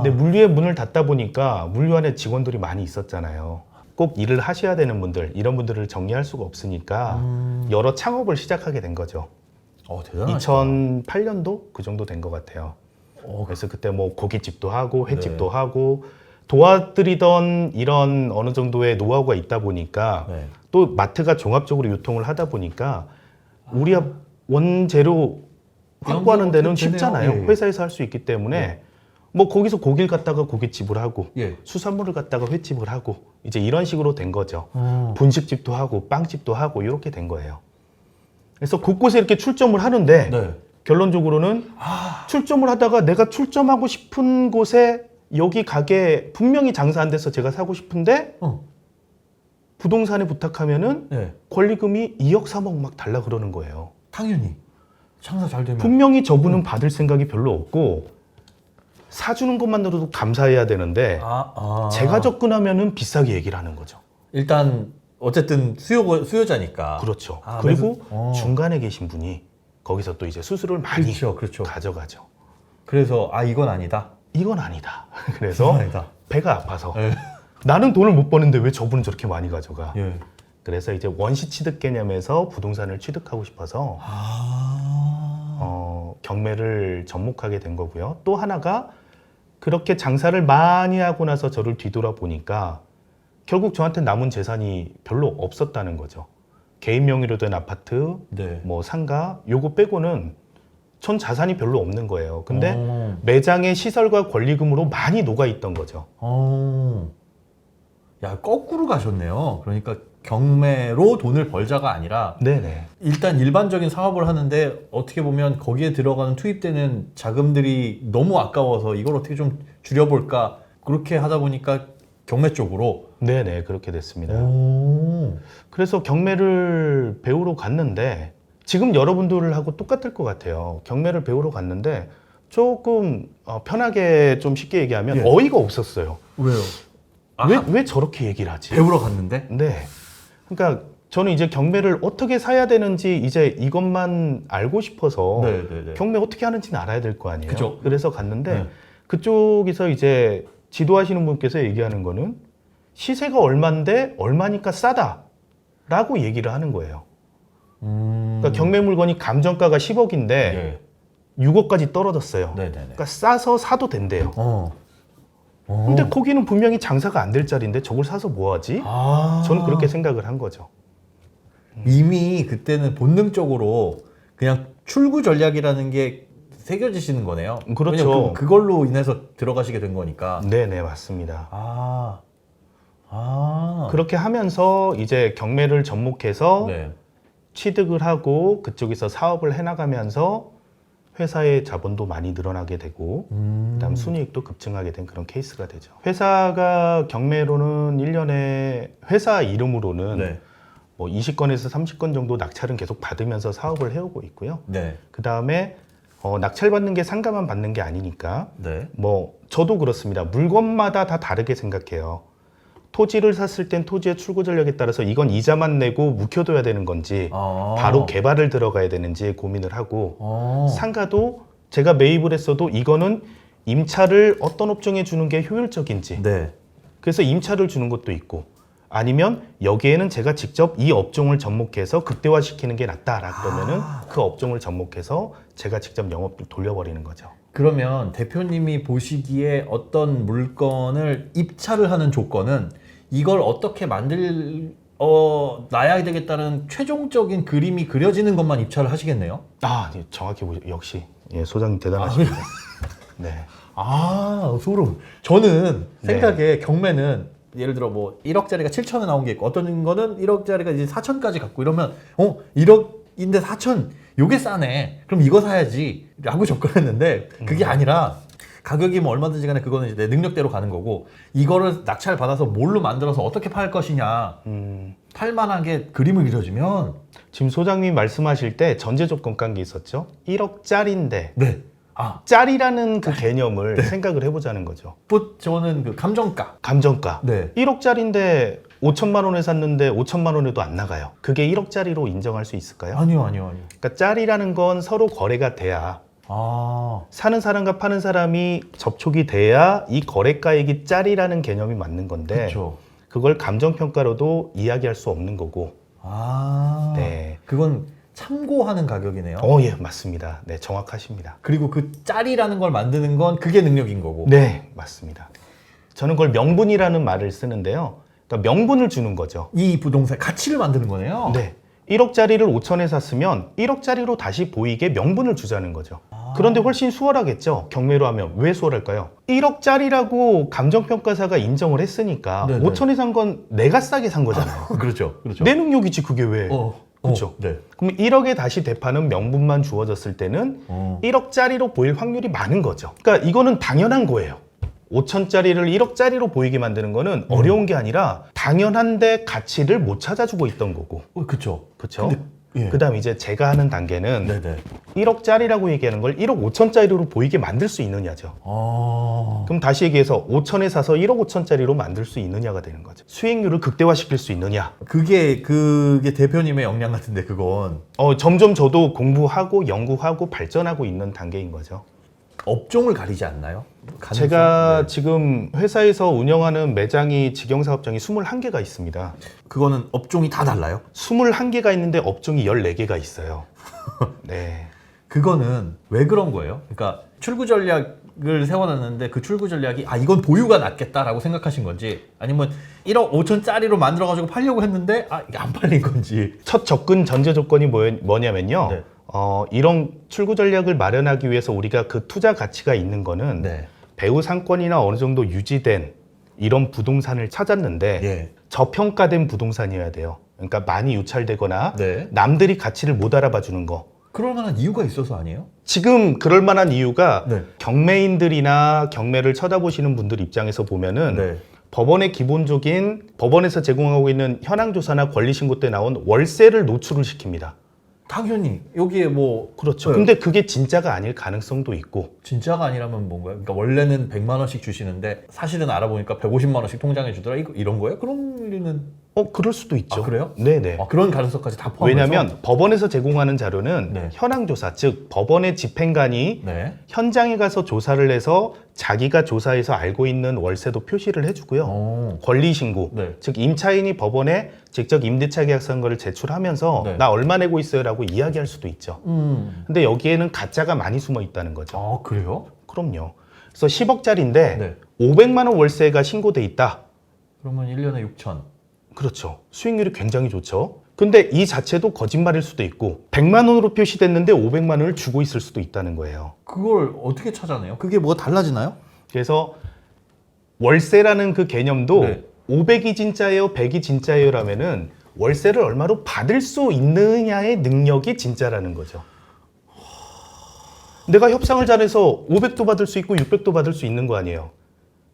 근데 물류의 문을 닫다 보니까 물류 안에 직원들이 많이 있었잖아요. 꼭 일을 하셔야 되는 분들, 이런 분들을 정리할 수가 없으니까 여러 창업을 시작하게 된 거죠. 대단하시다. 2008년도 그 정도 된 것 같아요. 그래서 그때 뭐 고깃집도 하고 횟집도 하고 도와드리던 이런 어느 정도의 노하우가 있다 보니까 또 마트가 종합적으로 유통을 하다 보니까 우리 원재료 확보하는 데는 되네요. 쉽잖아요. 예, 예. 회사에서 할 수 있기 때문에 네. 뭐 거기서 고기를 갖다가 고깃집을 하고 예. 수산물을 갖다가 횟집을 하고 이제 이런 식으로 된 거죠. 어. 분식집도 하고 빵집도 하고 이렇게 된 거예요. 그래서 곳곳에 이렇게 출점을 하는데 네. 결론적으로는 출점을 하다가 내가 출점하고 싶은 곳에 여기 가게 분명히 장사 안 돼서 제가 사고 싶은데 어. 부동산에 부탁하면은 네. 권리금이 2억 3억 막 달라 그러는 거예요. 당연히 장사 잘 되면 분명히 저분은 받을 생각이 별로 없고 사주는 것만으로도 감사해야 되는데 제가 접근하면은 비싸게 얘기를 하는 거죠. 일단 어쨌든 수요자니까. 그렇죠. 아, 그리고 중간에 중간에 계신 분이 거기서 또 이제 수수료를 많이 그렇죠. 가져가죠. 그래서 이건 아니다. 이건 아니다. 그래서 이건 아니다. 배가 아파서 예. 나는 돈을 못 버는데 왜 저분은 저렇게 많이 가져가? 예. 그래서 이제 원시 취득 개념에서 부동산을 취득하고 싶어서 경매를 접목하게 된 거고요. 또 하나가 그렇게 장사를 많이 하고 나서 저를 뒤돌아보니까 결국 저한테 남은 재산이 별로 없었다는 거죠. 개인 명의로 된 아파트, 네. 뭐 상가, 요거 빼고는 전 자산이 별로 없는 거예요. 근데 어. 매장의 시설과 권리금으로 많이 녹아 있던 거죠. 야, 거꾸로 가셨네요. 그러니까 경매로 돈을 벌자가 아니라 네네. 일단 일반적인 사업을 하는데 어떻게 보면 거기에 들어가는 투입되는 자금들이 너무 아까워서 이걸 어떻게 좀 줄여볼까 그렇게 하다 보니까 경매 쪽으로. 네네, 그렇게 됐습니다. 오. 그래서 경매를 배우러 갔는데 지금 여러분들하고 똑같을 것 같아요. 경매를 배우러 갔는데 조금 편하게 좀 쉽게 얘기하면 예. 어이가 없었어요. 왜요? 왜 저렇게 얘기를 하지? 배우러 갔는데? 네. 그러니까 저는 이제 경매를 어떻게 사야 되는지 이제 이것만 알고 싶어서 네네네. 경매 어떻게 하는지는 알아야 될 거 아니에요. 그죠. 그래서 갔는데 네. 그쪽에서 이제 지도하시는 분께서 얘기하는 거는 시세가 얼마인데 얼마니까 싸다라고 얘기를 하는 거예요. 그러니까 경매 물건이 감정가가 10억인데 네. 6억까지 떨어졌어요. 네네네. 그러니까 싸서 사도 된대요. 어. 근데 거기는 분명히 장사가 안 될 자리인데 저걸 사서 뭐 하지? 저는 그렇게 생각을 한 거죠. 이미 그때는 본능적으로 그냥 출구 전략이라는 게 새겨지시는 거네요. 그렇죠. 왜냐면 그걸로 인해서 들어가시게 된 거니까. 네네, 맞습니다. 그 그렇게 하면서 이제 경매를 접목해서 네. 취득을 하고 그쪽에서 사업을 해나가면서 회사의 자본도 많이 늘어나게 되고 그다음 순이익도 급증하게 된 그런 케이스가 되죠. 회사가 경매로는 1년에 회사 이름으로는 네. 뭐 20건에서 30건 정도 낙찰은 계속 받으면서 사업을 해오고 있고요. 네. 그다음에 낙찰 받는 게 상가만 받는 게 아니니까 네. 뭐 저도 그렇습니다. 물건마다 다 다르게 생각해요. 토지를 샀을 땐 토지의 출고 전략에 따라서 이건 이자만 내고 묵혀둬야 되는 건지 바로 개발을 들어가야 되는지 고민을 하고 상가도 제가 매입을 했어도 이거는 임차를 어떤 업종에 주는 게 효율적인지 네. 그래서 임차를 주는 것도 있고 아니면 여기에는 제가 직접 이 업종을 접목해서 극대화시키는 게 낫다라 그러면은 그 업종을 접목해서 제가 직접 영업을 돌려버리는 거죠. 그러면 대표님이 보시기에 어떤 물건을 입찰을 하는 조건은 이걸 어떻게 놔야 되겠다는 최종적인 그림이 그려지는 것만 입찰을 하시겠네요? 네, 정확히 보죠. 역시 소장님 대단하십니다. 네. 소름. 저는 네. 생각에 경매는 예를 들어 뭐 1억짜리가 7천에 나온 게 있고 어떤 거는 1억짜리가 이제 4천까지 갖고 이러면 1억인데 4천 요게 싸네. 그럼 이거 사야지 라고 접근했는데 그게 아니라 가격이 뭐 얼마든지 간에 그거는 이제 내 능력대로 가는 거고 이거를 낙찰 받아서 뭘로 만들어서 어떻게 팔 것이냐 팔만하게 그림을 그려주면 지금 소장님 말씀하실 때 전제 조건 깐 게 있었죠. 1억짜리인데 네. 짤이라는 그 개념을 생각을 해보자는 거죠. 저는 그 감정가. 감정가. 네. 1억짜리인데 5천만 원에 샀는데 5천만 원에도 안 나가요. 그게 1억짜리로 인정할 수 있을까요? 아니요. 그러니까 짤이라는 건 서로 거래가 돼야 사는 사람과 파는 사람이 접촉이 돼야 이 거래가액이 짤이라는 개념이 맞는 건데 그렇죠. 그걸 감정평가로도 이야기할 수 없는 거고 네. 그건 참고하는 가격이네요. 예, 맞습니다. 네, 정확하십니다. 그리고 그 짤이라는 걸 만드는 건 그게 능력인 거고. 네, 맞습니다. 저는 그걸 명분이라는 말을 쓰는데요. 그러니까 명분을 주는 거죠. 이 부동산 가치를 만드는 거네요. 네. 1억짜리를 5천에 샀으면 1억짜리로 다시 보이게 명분을 주자는 거죠. 그런데 훨씬 수월하겠죠. 경매로 하면. 왜 수월할까요? 1억짜리라고 감정평가사가 인정을 했으니까 네네. 5천에 산 건 내가 싸게 산 거잖아요. 그렇죠. 그렇죠. 내 능력이지 그게 왜. 그렇죠. 네. 그럼 1억에 다시 대파는 명분만 주어졌을 때는 1억짜리로 보일 확률이 많은 거죠. 그러니까 이거는 당연한 거예요. 5천짜리를 1억짜리로 보이게 만드는 거는 어려운 게 아니라 당연한데 가치를 못 찾아주고 있던 거고. 그렇죠. 그렇죠. 예. 그다음 이제 제가 하는 단계는 네네. 1억짜리라고 얘기하는 걸 1억 5천짜리로 보이게 만들 수 있느냐죠. 그럼 다시 얘기해서 5천에 사서 1억 5천짜리로 만들 수 있느냐가 되는 거죠. 수익률을 극대화시킬 수 있느냐. 그게 대표님의 역량 같은데 그건 점점 저도 공부하고 연구하고 발전하고 있는 단계인 거죠. 업종을 가리지 않나요? 제가 네. 지금 회사에서 운영하는 매장이 직영사업장이 21개가 있습니다. 그거는 업종이 다 달라요? 21개가 있는데 업종이 14개가 있어요. 네. 그거는 왜 그런 거예요? 그러니까 출구 전략을 세워놨는데 그 출구 전략이 이건 보유가 낫겠다라고 생각하신 건지 아니면 1억 5천짜리로 만들어가지고 팔려고 했는데 이게 안 팔린 건지. 첫 접근 전제 조건이 뭐냐면요. 네. 이런 출구 전략을 마련하기 위해서 우리가 그 투자 가치가 있는 거는 네. 배후 상권이나 어느 정도 유지된 이런 부동산을 찾았는데 예. 저평가된 부동산이어야 돼요. 그러니까 많이 유찰되거나 네. 남들이 가치를 못 알아봐 주는 거. 그럴 만한 이유가 있어서 아니에요? 지금 그럴 만한 이유가 네. 경매인들이나 경매를 쳐다보시는 분들 입장에서 보면은 네. 법원의 기본적인 법원에서 제공하고 있는 현황조사나 권리신고 때 나온 월세를 노출을 시킵니다. 당연히 여기에 뭐 그렇죠. 네. 근데 그게 진짜가 아닐 가능성도 있고. 진짜가 아니라면 뭔가요? 그러니까 원래는 100만 원씩 주시는데 사실은 알아보니까 150만 원씩 통장에 주더라. 이런 거예요? 그런 리는 그럴 수도 있죠. 그래요? 네네. 그런 가능성까지 다 포함해서. 왜냐하면 법원에서 제공하는 자료는 네. 현황조사, 즉 법원의 집행관이 네. 현장에 가서 조사를 해서 자기가 조사해서 알고 있는 월세도 표시를 해주고요. 권리신고, 네. 즉 임차인이 법원에 직접 임대차 계약서를 제출하면서 네. 나 얼마 내고 있어요라고 이야기할 수도 있죠. 근데 여기에는 가짜가 많이 숨어 있다는 거죠. 그래요? 그럼요. 그래서 10억짜리인데 네. 500만 원 월세가 신고돼 있다. 그러면 1년에 6천. 그렇죠. 수익률이 굉장히 좋죠. 근데 이 자체도 거짓말일 수도 있고 100만 원으로 표시됐는데 500만 원을 주고 있을 수도 있다는 거예요. 그걸 어떻게 찾아내요? 그게 뭐가 달라지나요? 그래서 월세라는 그 개념도 네. 500이 진짜예요, 100이 진짜예요라면은 월세를 얼마로 받을 수 있느냐의 능력이 진짜라는 거죠. 내가 협상을 잘해서 500도 받을 수 있고 600도 받을 수 있는 거 아니에요.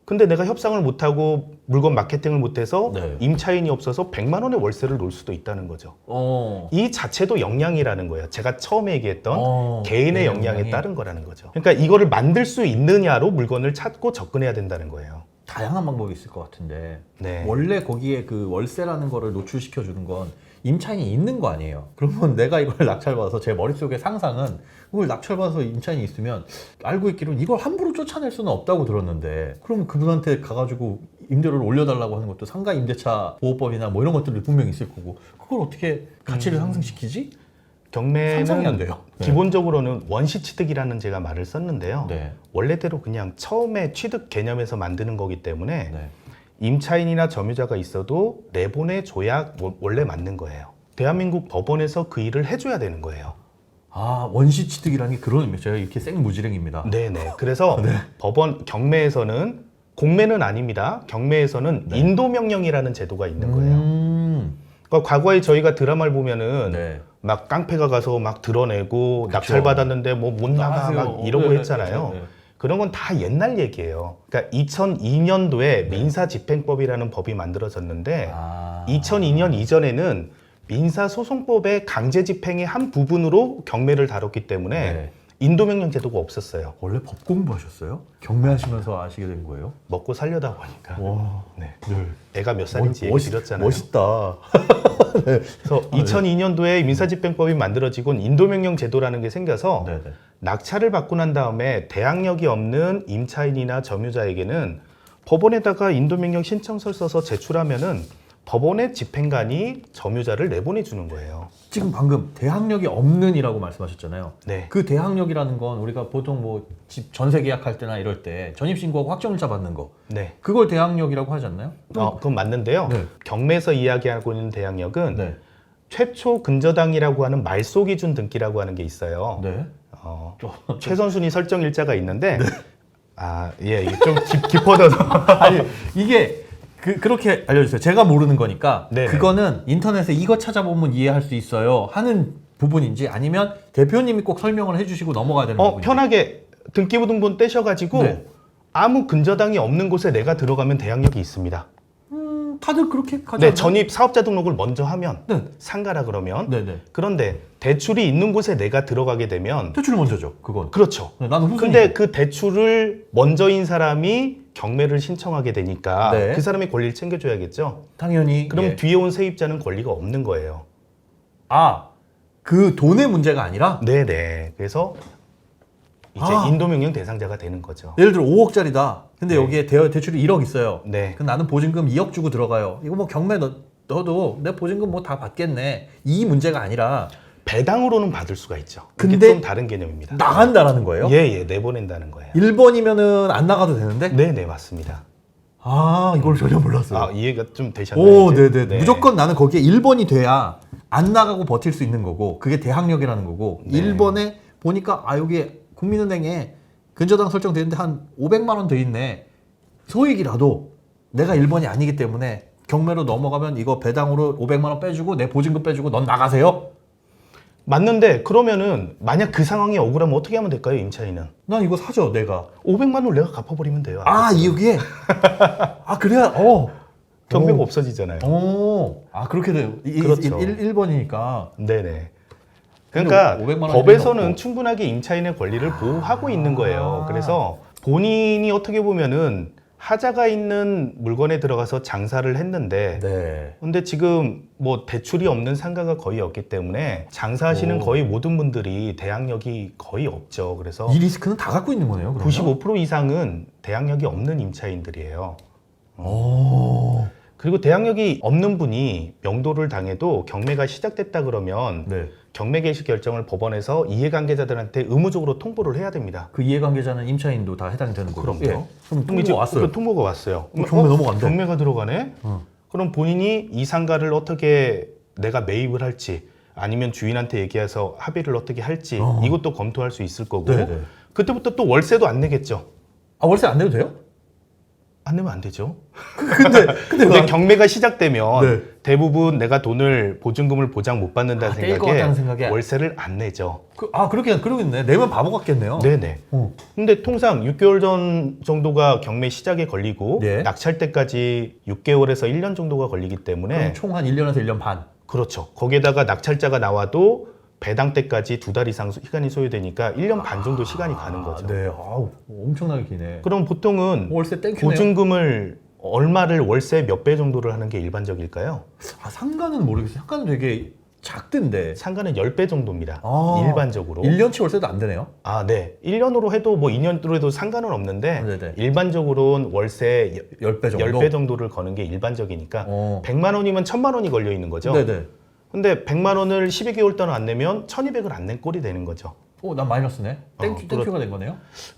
근데 내가 협상을 못하고 물건 마케팅을 못해서 네. 임차인이 없어서 100만 원의 월세를 놓을 수도 있다는 거죠. 어. 이 자체도 역량이라는 거예요. 제가 처음에 얘기했던 개인의 개인의 역량에 역량이. 따른 거라는 거죠. 그러니까 이거를 만들 수 있느냐로 물건을 찾고 접근해야 된다는 거예요. 다양한 방법이 있을 것 같은데 네. 원래 거기에 그 월세라는 거를 노출시켜 주는 건 임차인이 있는 거 아니에요. 그러면 내가 이걸 낙찰받아서 제 머릿속의 상상은 그걸 낙찰받아서 임차인이 있으면 알고 있기로는 이걸 함부로 쫓아낼 수는 없다고 들었는데 그럼 그분한테 가가지고 임대료를 올려달라고 하는 것도 상가 임대차 보호법이나 뭐 이런 것들이 분명히 있을 거고 그걸 어떻게 가치를 상승시키지? 상상이 안 경매는 돼요. 네. 기본적으로는 원시 취득이라는 제가 말을 썼는데요. 네. 원래대로 그냥 처음에 취득 개념에서 만드는 거기 때문에 네. 임차인이나 점유자가 있어도 내보내줘야 원래 맞는 거예요. 대한민국 법원에서 그 일을 해줘야 되는 거예요. 원시 취득이라는 게 그런 의미죠. 제가 이렇게 생무지랭입니다. 네네. 그래서 네. 법원 경매에서는 공매는 아닙니다. 경매에서는 네. 인도명령이라는 제도가 있는 거예요. 그러니까 과거에 저희가 드라마를 보면은 네. 막 깡패가 가서 막 드러내고 그쵸. 낙찰받았는데 뭐 못 나가 막 이러고 네, 했잖아요. 네, 네. 그런 건 다 옛날 얘기예요. 그러니까 2002년도에 민사집행법이라는 법이 만들어졌는데 2002년 이전에는 민사소송법의 강제집행의 한 부분으로 경매를 다뤘기 때문에 네. 인도명령 제도가 없었어요. 원래 법 공부하셨어요? 경매하시면서 아시게 된 거예요? 먹고 살려다 보니까. 와, 네. 네. 애가 몇 살인지 얘기 드렸잖아요. 멋있다. 그래서 2002년도에 민사집행법이 만들어지고 인도명령 제도라는 게 생겨서 네네. 낙찰을 받고 난 다음에 대항력이 없는 임차인이나 점유자에게는 법원에다가 인도명령 신청서를 써서 제출하면은 법원의 집행관이 점유자를 내보내 주는 거예요. 지금 방금 대항력이 없는이라고 말씀하셨잖아요. 네. 그 대항력이라는 건 우리가 보통 뭐 집 전세 계약할 때나 이럴 때 전입 신고하고 확정일자 받는 거 네. 그걸 대항력이라고 하지 않나요? 그건 맞는데요. 네. 경매에서 이야기하고 있는 대항력은 네. 최초 근저당이라고 하는 말소 기준 등기라고 하는 게 있어요. 네. 최선순위 설정 일자가 있는데 이게 좀 깊어져서 아니 이게 그렇게 알려주세요. 제가 모르는 거니까 네네. 그거는 인터넷에 이거 찾아보면 이해할 수 있어요 하는 부분인지 아니면 대표님이 꼭 설명을 해주시고 넘어가야 되는 부분인지. 편하게 등기부등본 떼셔가지고 네. 아무 근저당이 없는 곳에 내가 들어가면 대항력이 있습니다. 다들 그렇게 가죠. 네, 전입 사업자 등록을 먼저 하면 네. 상가라 그러면 네네. 그런데 대출이 있는 곳에 내가 들어가게 되면 대출이 먼저죠. 그건. 그렇죠. 네, 나는 후순위. 근데 그 대출을 먼저인 사람이 경매를 신청하게 되니까 네. 그 사람의 권리를 챙겨줘야겠죠. 당연히. 그럼 예. 뒤에 온 세입자는 권리가 없는 거예요. 그 돈의 문제가 아니라 네네. 그래서 이제 인도명령 대상자가 되는 거죠. 예를 들어 5억짜리다. 근데 네. 여기에 대출이 1억 있어요. 네. 그럼 나는 보증금 2억 주고 들어가요. 이거 뭐 경매 넣어도 내 보증금 뭐 다 받겠네. 이 문제가 아니라 배당으로는 받을 수가 있죠. 근데 근데 좀 다른 개념입니다. 나간다라는 거예요? 예, 내보낸다는 거예요. 1번이면은 안 나가도 되는데? 네, 맞습니다. 이걸 전혀 몰랐어요. 이해가 좀 되셨나요? 오, 이제? 네네. 네. 무조건 나는 거기에 1번이 돼야 안 나가고 버틸 수 있는 거고, 그게 대항력이라는 거고, 네. 1번에 보니까, 여기에 국민은행에 근저당 설정돼 있는데 한 500만 원 돼 있네. 소액이라도 내가 1번이 아니기 때문에 경매로 넘어가면 이거 배당으로 500만 원 빼주고 내 보증금 빼주고 넌 나가세요? 맞는데 그러면은 만약 그 상황이 억울하면 어떻게 하면 될까요, 임차인은? 난 이거 사죠, 내가. 500만 원을 내가 갚아버리면 돼요. 이게? 그래야, 경매가 없어지잖아요. 그렇게 돼요. 그렇죠. 1번이니까. 네네. 그러니까 500만 원이 법에서는 없고. 충분하게 임차인의 권리를 보호하고 있는 거예요. 그래서 본인이 어떻게 보면은 하자가 있는 물건에 들어가서 장사를 했는데 네. 근데 지금 뭐 대출이 없는 상가가 거의 없기 때문에 장사하시는 거의 모든 분들이 대항력이 거의 없죠. 그래서 이 리스크는 다 갖고 있는 거네요, 그러면? 95% 이상은 대항력이 없는 임차인들이에요. 오. 그리고 대항력이 없는 분이 명도를 당해도 경매가 시작됐다 그러면 네. 경매 개시 결정을 법원에서 이해관계자들한테 의무적으로 통보를 해야 됩니다. 그 이해관계자는 임차인도 다 해당이 되는 거죠? 그럼요. 그럼 그럼 이제 통보가 왔어요. 그 통보가 왔어요. 그럼 경매 넘어간대. 경매가 들어가네. 어. 그럼 본인이 이 상가를 어떻게 내가 매입을 할지 아니면 주인한테 얘기해서 합의를 어떻게 할지 이것도 검토할 수 있을 거고 네네. 그때부터 또 월세도 안 내겠죠. 월세 안 내도 돼요? 안 내면 안 되죠. 근데 근데 경매가 시작되면 네. 대부분 내가 돈을 보증금을 보장 못 받는다는 떼일 것 같다는 생각에. 월세를 안 내죠. 그러겠네. 내면 바보 같겠네요. 네네. 어. 근데 통상 6개월 전 정도가 경매 시작에 걸리고 네. 낙찰 때까지 6개월에서 1년 정도가 걸리기 때문에 그럼 총 한 1년에서 1년 반. 그렇죠. 거기에다가 낙찰자가 나와도 배당 때까지 2달 이상 시간이 소요되니까 1년 반 정도 시간이 가는 거죠. 네. 엄청나게 기네. 그럼 보통은 월세 땡큐네요. 보증금을 얼마를 월세 몇 배 정도를 하는 게 일반적일까요? 상가는 모르겠어요. 상가는 되게 작던데. 상가는 10배 정도입니다. 아, 일반적으로. 1년치 월세도 안 되네요. 네. 1년으로 해도 뭐 2년으로 해도 상관은 없는데 네네. 일반적으로는 월세 10배 정도? 10배 정도를 거는 게 일반적이니까 100만 원이면 1000만 원이 걸려 있는 거죠. 네네. 근데 100만 원을 12개월 동안 안 내면 1200을 안 낸 꼴이 되는 거죠. 난 마이너스네. 땡큐가 그렇- 된 거네요.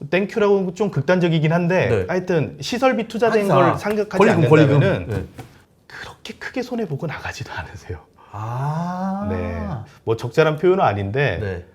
땡큐라고 하면 좀 극단적이긴 한데 네. 하여튼 시설비 투자된 항상 걸 생각하지 않는다면은 네. 그렇게 크게 손해보고 나가지도 않으세요. 아. 네. 뭐 적절한 표현은 아닌데 네.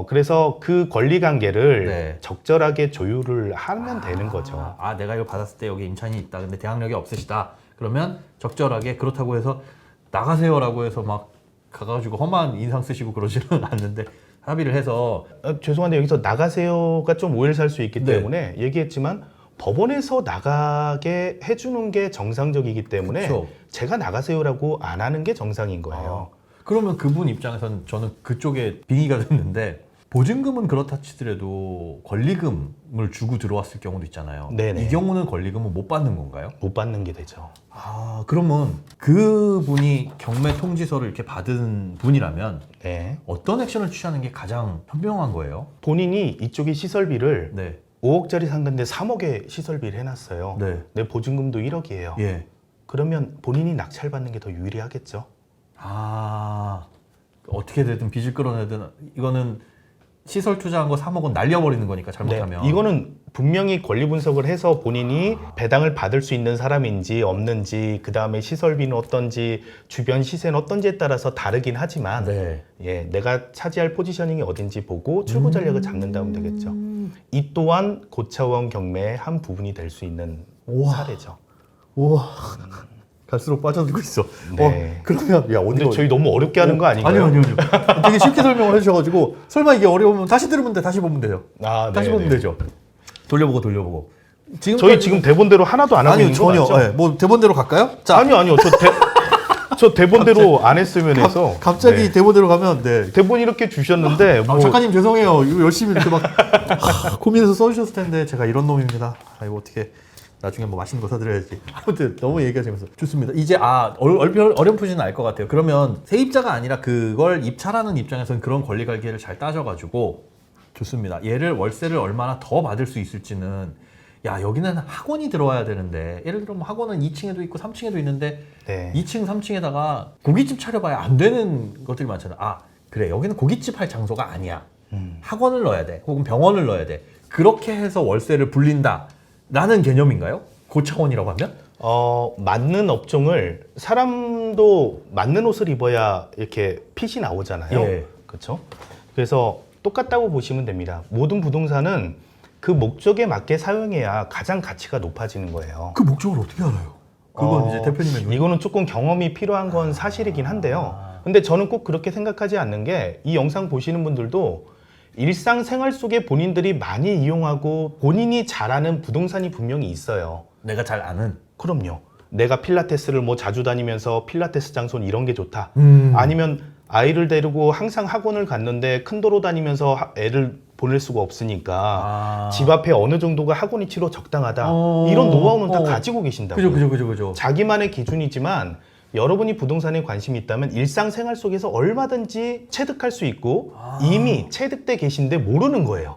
그래서 그 권리 관계를 네. 적절하게 조율을 하면 되는 거죠. 내가 이거 받았을 때 여기 임차인이 있다. 근데 대항력이 없으시다. 그러면 적절하게 그렇다고 해서 나가세요라고 해서 막 가가지고 험한 인상 쓰시고 그러지는 않는데 합의를 해서 죄송한데 여기서 나가세요가 좀 오해를 살 수 있기 네. 때문에 얘기했지만 법원에서 나가게 해주는 게 정상적이기 때문에 그쵸. 제가 나가세요라고 안 하는 게 정상인 거예요. 그러면 그분 입장에서는 저는 그쪽에 빙의가 됐는데 보증금은 그렇다 치더라도 권리금을 주고 들어왔을 경우도 있잖아요. 네네. 이 경우는 권리금은 못 받는 건가요? 못 받는 게 되죠. 그러면 그분이 경매 통지서를 이렇게 받은 분이라면 네. 어떤 액션을 취하는 게 가장 현명한 거예요? 본인이 이쪽에 시설비를 네. 5억짜리 상가인데 3억에 시설비를 해놨어요. 네. 내 보증금도 1억이에요. 예. 그러면 본인이 낙찰받는 게 더 유리하겠죠. 어떻게 되든 빚을 끌어내든 이거는 시설 투자한 거 3억 원 날려버리는 거니까 네, 잘못하면. 이거는 분명히 권리 분석을 해서 본인이 배당을 받을 수 있는 사람인지 없는지, 그 다음에 시설비는 어떤지, 주변 시세는 어떤지에 따라서 다르긴 하지만 네. 예, 내가 차지할 포지셔닝이 어딘지 보고 출구 전략을 잡는다면 되겠죠. 이 또한 고차원 경매의 한 부분이 될 수 있는 우와. 사례죠. 우와. 갈수록 빠져들고 있어. 네. 그러면 야 근데 저희 너무 어렵게 하는 거 아닌가요? 아니요. 되게 쉽게 설명을 해주셔가지고 설마 이게 어려우면 다시 들으면 돼. 다시 보면 돼요. 아, 다시 네네. 보면 되죠. 돌려보고. 저희 지금 대본대로 하나도 안 하고 아니요 있는 거 전혀. 맞죠? 네, 뭐 대본대로 갈까요? 자, 아니요. 저 대본대로 안 했으면 해서 갑자기 네. 대본대로 가면 네. 대본 이렇게 주셨는데 뭐 작가님 죄송해요. 이거 열심히 이렇게 막 고민해서 써주셨을 텐데 제가 이런 놈입니다. 이거 어떻게 나중에 뭐 맛있는 거 사드려야지. 아무튼 너무 얘기가 재밌어. 좋습니다. 이제 어렴풋이는 알 것 같아요. 그러면 세입자가 아니라 그걸 입찰하는 입장에서는 그런 권리 관계를 잘 따져가지고 좋습니다. 얘를 월세를 얼마나 더 받을 수 있을지는 야 여기는 학원이 들어와야 되는데 예를 들어 뭐 학원은 2층에도 있고 3층에도 있는데 네. 2층, 3층에다가 고깃집 차려봐야 안 되는 것들이 많잖아. 아 그래 여기는 고깃집 할 장소가 아니야. 학원을 넣어야 돼. 혹은 병원을 넣어야 돼. 그렇게 해서 월세를 불린다. 라는 개념인가요? 고차원이라고 하면? 맞는 업종을 사람도 맞는 옷을 입어야 이렇게 핏이 나오잖아요. 예. 그렇죠? 그래서 똑같다고 보시면 됩니다. 모든 부동산은 그 목적에 맞게 사용해야 가장 가치가 높아지는 거예요. 그 목적을 어떻게 알아요? 그건 이제 대표님의 이거는 조금 경험이 필요한 건 사실이긴 한데요. 근데 저는 꼭 그렇게 생각하지 않는 게 이 영상 보시는 분들도 일상생활 속에 본인들이 많이 이용하고 본인이 잘하는 부동산이 분명히 있어요. 내가 잘 아는. 그럼요. 내가 필라테스를 뭐 자주 다니면서 필라테스 장소는 이런 게 좋다. 아니면 아이를 데리고 항상 학원을 갔는데 큰 도로 다니면서 애를 보낼 수가 없으니까 집 앞에 어느 정도가 학원 위치로 적당하다. 이런 노하우는 다 가지고 계신다고요. 그죠. 자기만의 기준이지만 여러분이 부동산에 관심이 있다면 일상생활 속에서 얼마든지 체득할 수 있고 이미 체득돼 계신데 모르는 거예요.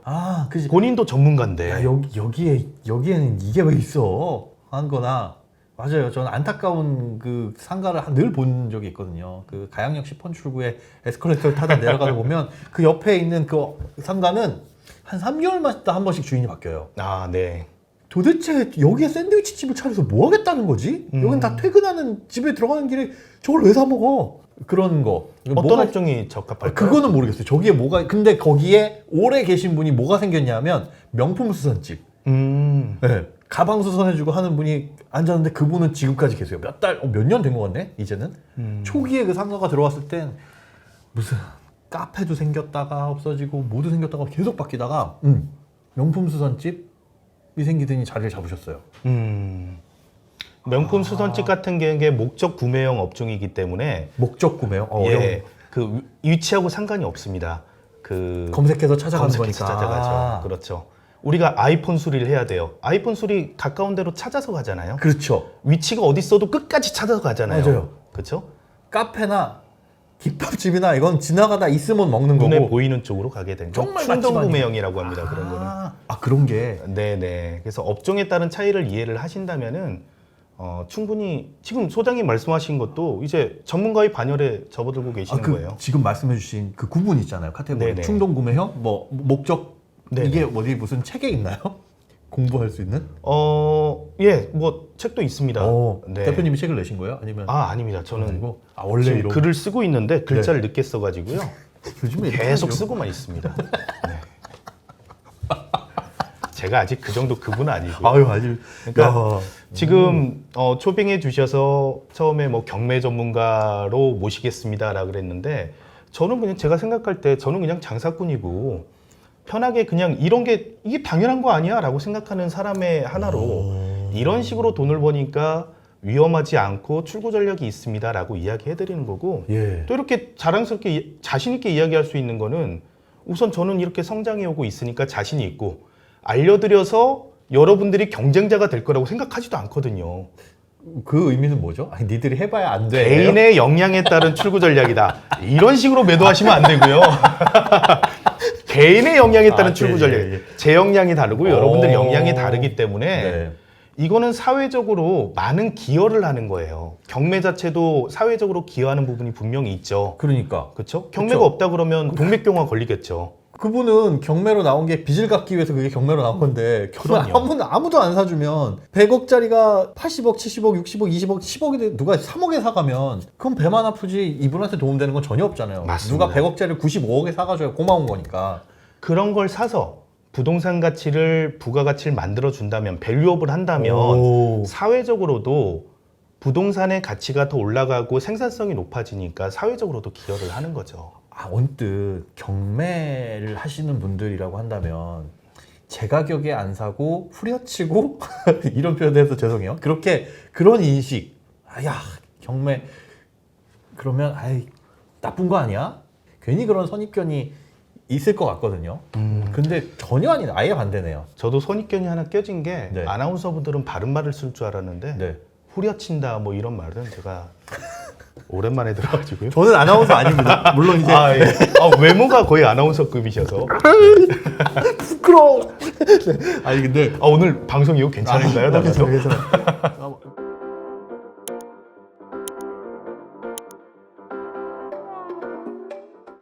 그지. 본인도 전문가인데. 야, 여기에는 이게 왜 있어? 하는 거나. 맞아요. 저는 안타까운 그 상가를 늘 본 적이 있거든요. 그 가양역 10번 출구에 에스컬레이터를 타다 내려가다 보면 그 옆에 있는 그 상가는 한 3개월마다 한 번씩 주인이 바뀌어요. 아, 네. 도대체 여기에 샌드위치 집을 차려서 뭐 하겠다는 거지? 여긴 다 퇴근하는 집에 들어가는 길에 저걸 왜 사 먹어? 그런 거. 어떤 업종이 적합할까요? 그거는 모르겠어요. 저기에 뭐가 근데 거기에 오래 계신 분이 뭐가 생겼냐면 명품 수선집. 네. 가방 수선해주고 하는 분이 앉았는데 그분은 지금까지 계세요. 몇 년 된 것 같네 이제는. 초기에 그 상가가 들어왔을 땐 무슨 카페도 생겼다가 없어지고 뭐도 생겼다가 계속 바뀌다가 명품 수선집이 생기더니 자리를 잡으셨어요. 명품 수선집 같은 게 목적 구매형 업종이기 때문에 목적 구매요? 예, 그 위치하고 상관이 없습니다. 그 검색해서 찾아가는 검색해서 거니까. 찾아가죠. 그렇죠. 우리가 아이폰 수리를 해야 돼요. 아이폰 수리 가까운 데로 찾아서 가잖아요. 그렇죠. 위치가 어디 있어도 끝까지 찾아서 가잖아요. 맞아요. 그렇죠? 카페나 김밥집이나 이건 지나가다 있으면 먹는 눈에 거고. 보이는 쪽으로 가게 된 거. 정말 충동 맛집 구매형이라고 합니다. 그런 거는. 그런 게. 네네. 그래서 업종에 따른 차이를 이해를 하신다면은 충분히 지금 소장님 말씀하신 것도 이제 전문가의 반열에 접어들고 계시는 거예요. 지금 말씀해주신 그 구분 있잖아요. 카테고리. 네네. 충동 구매형, 뭐 목적. 네네. 이게 어디 무슨 책에 있나요? 공부할 수 있는? 예, 뭐 책도 있습니다. 네. 대표님이 책을 내신 거예요? 아니면? 아닙니다. 저는 아니고? 원래 지금 이런 글을 쓰고 있는데 글자를 늦게 써가지고요. 요즘에 계속 이렇게 쓰고만 있습니다. 네. 제가 아직 그 정도 급은 아니고. 아주. 그러니까 지금 초빙해 주셔서 처음에 뭐 경매 전문가로 모시겠습니다라 그랬는데 저는 그냥 제가 생각할 때 저는 그냥 장사꾼이고 편하게 그냥 이런 게 이게 당연한 거 아니야? 라고 생각하는 사람의 하나로 이런 식으로 돈을 버니까 위험하지 않고 출구 전략이 있습니다 라고 이야기해 드리는 거고 예. 또 이렇게 자랑스럽게 자신 있게 이야기할 수 있는 거는 우선 저는 이렇게 성장해 오고 있으니까 자신이 있고 알려드려서 여러분들이 경쟁자가 될 거라고 생각하지도 않거든요. 그 의미는 뭐죠? 아니, 니들이 해봐야 안 돼. 개인의 역량에 따른 출구 전략이다. 이런 식으로 매도하시면 안 되고요. 개인의 역량에 따른 출구 전략. 제 역량이 다르고 여러분들 역량이 다르기 때문에 네. 이거는 사회적으로 많은 기여를 하는 거예요. 경매 자체도 사회적으로 기여하는 부분이 분명히 있죠. 그러니까. 그렇죠? 경매가 없다 그러면 동맥경화 걸리겠죠. 그분은 경매로 나온 게 빚을 갚기 위해서 그게 경매로 나온 건데 경매 그럼요. 아무도 안 사주면 100억짜리가 80억, 70억, 60억, 20억, 10억이 누가 3억에 사가면 그건 배만 아프지 이분한테 도움되는 건 전혀 없잖아요. 맞습니다. 누가 100억짜리를 95억에 사가줘야 고마운 거니까. 그런 걸 사서 부동산 가치를 부가가치를 만들어 준다면 밸류업을 한다면 오. 사회적으로도 부동산의 가치가 더 올라가고 생산성이 높아지니까 사회적으로도 기여를 하는 거죠. 언뜻 경매를 하시는 분들이라고 한다면 제 가격에 안 사고 후려치고 이런 표현해서 죄송해요. 그런 인식. 야 경매 그러면 아이 나쁜 거 아니야? 괜히 그런 선입견이 있을 것 같거든요. 근데 전혀 아닌 아예 반대네요. 저도 선입견이 하나 껴진 게 네. 아나운서분들은 바른 말을 쓸 줄 알았는데 네. 후려친다 뭐 이런 말은 제가 오랜만에 들어가지고요. 저는 아나운서 아닙니다. 물론 이제 아, 예. 외모가 거의 아나운서급이셔서. 부끄러워. 아니 근데 오늘 방송 이후 괜찮은가요? 나가서? 괜찮아요.